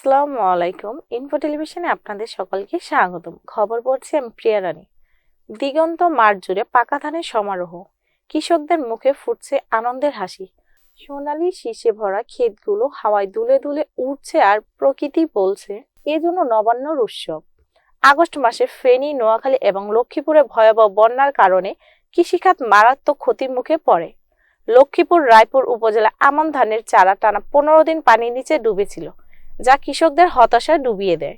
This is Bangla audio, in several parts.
আসসালামু আলাইকুম। ইনফো টেলিভিশনে আপনাদের সকলকে স্বাগতম। খবর পড়ছি আমি প্রিয়া রানী। দিগন্ত মাঠ জুড়ে পাকা ধানের সমারোহ, কৃষকদের মুখে ফুটছে আনন্দের হাসি। সোনালী শীষে ভরা ক্ষেতগুলো হাওয়ায় দুলে দুলে উঠছে আর প্রকৃতি বলছে এজন্য নবান্নর উৎসব। আগস্ট মাসে ফেনী, নোয়াখালী এবং লক্ষ্মীপুরে ভয়াবহ বন্যার কারণে কৃষিখাত মারাত্মক ক্ষতির মুখে পড়ে। লক্ষ্মীপুর রায়পুর উপজেলা আমন ধানের চারা টানা 15 দিন পানির নিচে ডুবেছিল, যা কৃষকদের হতাশায় ডুবিয়ে দেয়।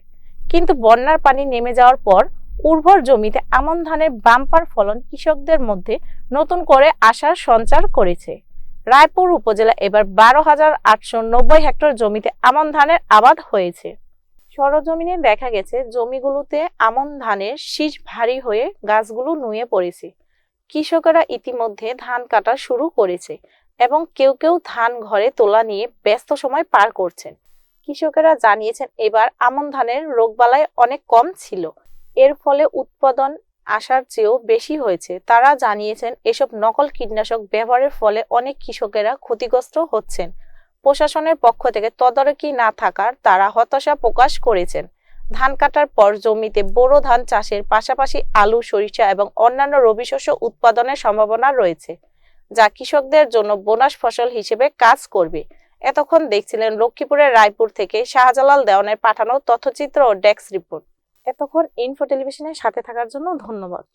কিন্তু বন্যার পানি নেমে যাওয়ার পর উর্বর জমিতে আমন ধানের বাম্পার ফলন কৃষকদের মধ্যে নতুন করে আশার সঞ্চার করেছে। রায়পুর উপজেলা এবার 12,890 হেক্টর জমিতে আমন ধানের আবাদ হয়েছে। সরজমিনে দেখা গেছে জমিগুলোতে আমন ধানের শীষ ভারী হয়ে গাছগুলো নুয়ে পড়েছে। কৃষকেরা ইতিমধ্যে ধান কাটা শুরু করেছে এবং কেউ কেউ ধান ঘরে তোলা নিয়ে ব্যস্ত সময় পার করছেন। কৃষকেরা জানিয়েছেন এবার আমন ধানের রোগবালাই অনেক কম ছিল, এর ফলে উৎপাদন আশার চেয়েও বেশি হয়েছে। তারা জানিয়েছেন এসব নকল কীটনাশক ব্যবহারের ফলে অনেক কৃষকেরা ক্ষতিগ্রস্ত হচ্ছেন। প্রশাসনের পক্ষ থেকে তদারকি না থাকার তারা হতাশা প্রকাশ করেছেন। ধান কাটার পর জমিতে বোরো ধান চাষের পাশাপাশি আলু, সরিষা এবং অন্যান্য রবি শস্য উৎপাদনের সম্ভাবনা রয়েছে, যা কৃষকদের জন্য বোনাস ফসল হিসেবে কাজ করবে। এতক্ষণ দেখছিলেন লক্ষ্মীপুরের রায়পুর থেকে শাহজালাল দেওয়ানের পাঠানো তথ্যচিত্র ও ডেস্ক রিপোর্ট। এতক্ষণ ইনফো টেলিভিশনের সাথে থাকার জন্য ধন্যবাদ।